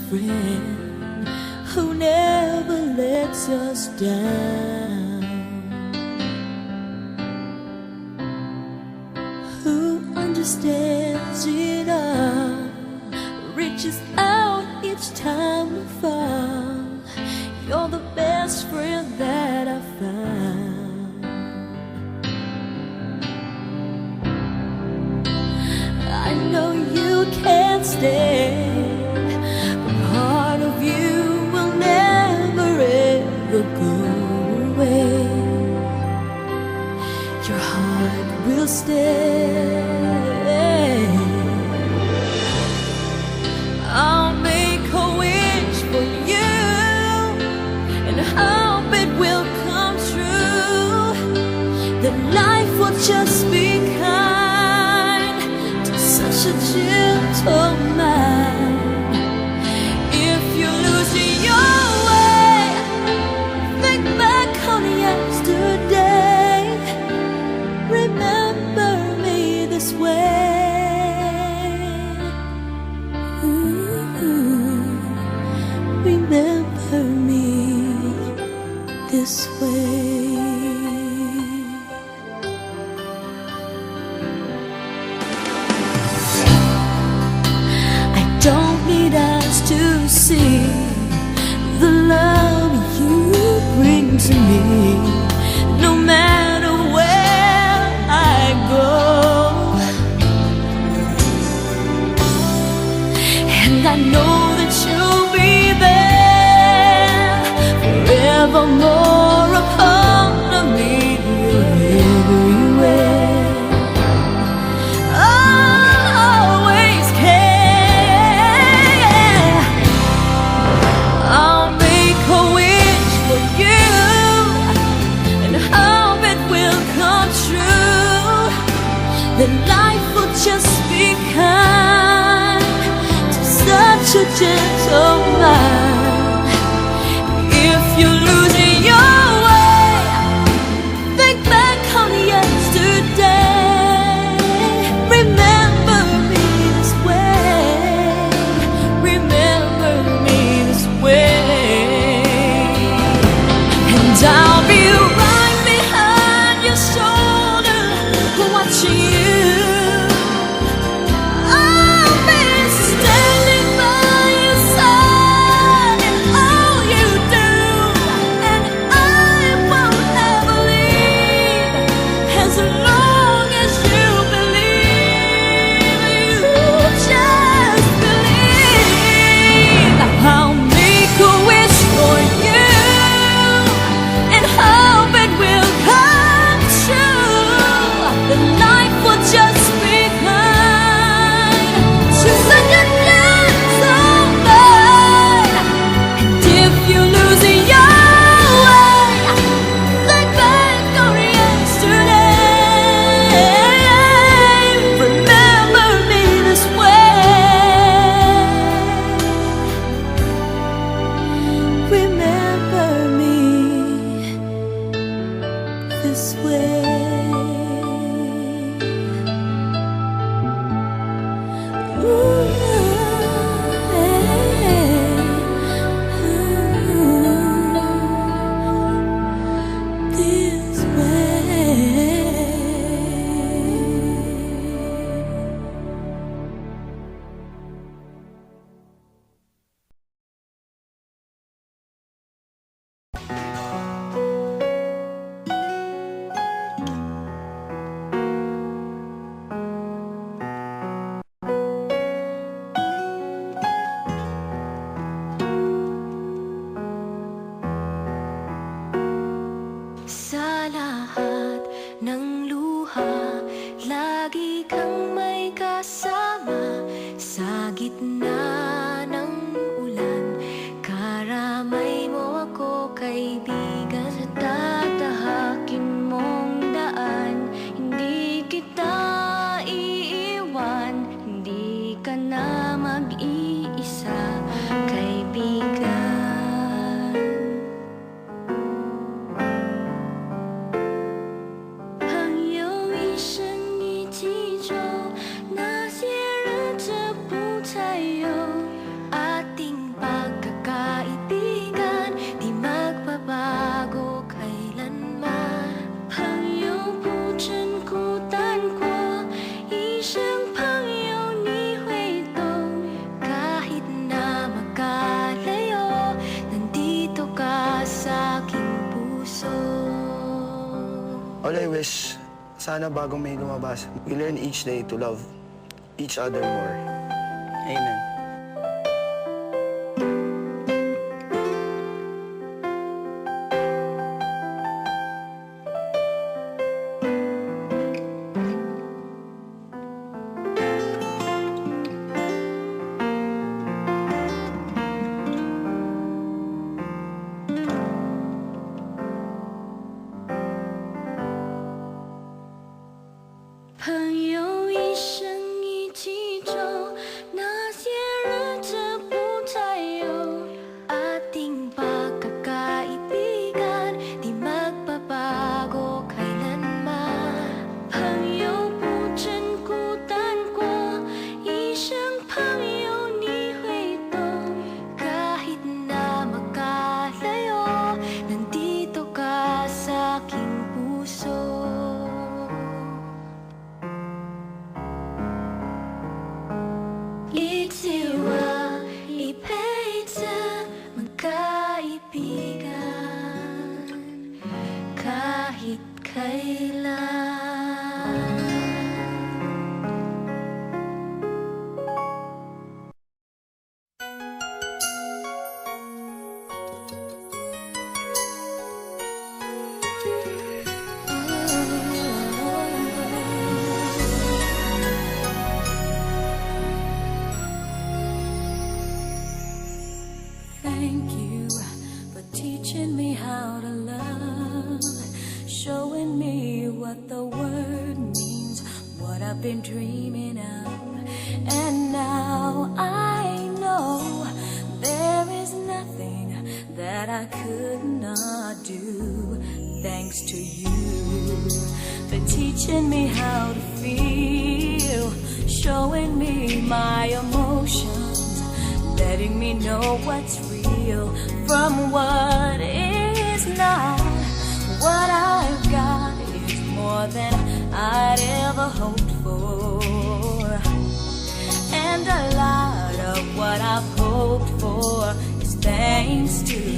friend who never lets us down, who understands it all, reaches out each time we fall. You're the best friend that I found. I know you can't stay, but part of you will never ever go away. Your heart will stay. I'll make a wish for you and hope it will come true, that life will just be kind to such a gentle mind. If you lose your way, think back on yesterday. Remember me this way. Remember me this way. I don't need eyes to see the love you bring to me, no matter where I go. And I know that you'll be there forevermore, a part of me. You're everywhere. I'll always care. I'll make a wish for you and hope it will come true, that life will just be kind to such a gentle mind. If you lose your way, think back on yesterday. Remember me this way. Remember me this way. And I'll be right behind your shoulder, watching you. I'll be standing by your side in all you do, and I won't ever leave as long as you believe. You just believe. I'll make a wish for you and hope it will come true, that life will just be kind to such a gentle mind. And if you lose your way, think back on yesterday. Remember me this way. Remember me this way. This way. All I wish, sana bago may lumabas, we learn each day to love each other more. Amen. Thank you for teaching me how to love, showing me what the word means, what I've been dreaming of. And now I know there is nothing that I could not do, thanks to you for teaching me how to feel, showing me my emotions, letting me know what's real from what is not. What I've got is more than I'd ever hoped for, and a lot of what I've hoped for is thanks to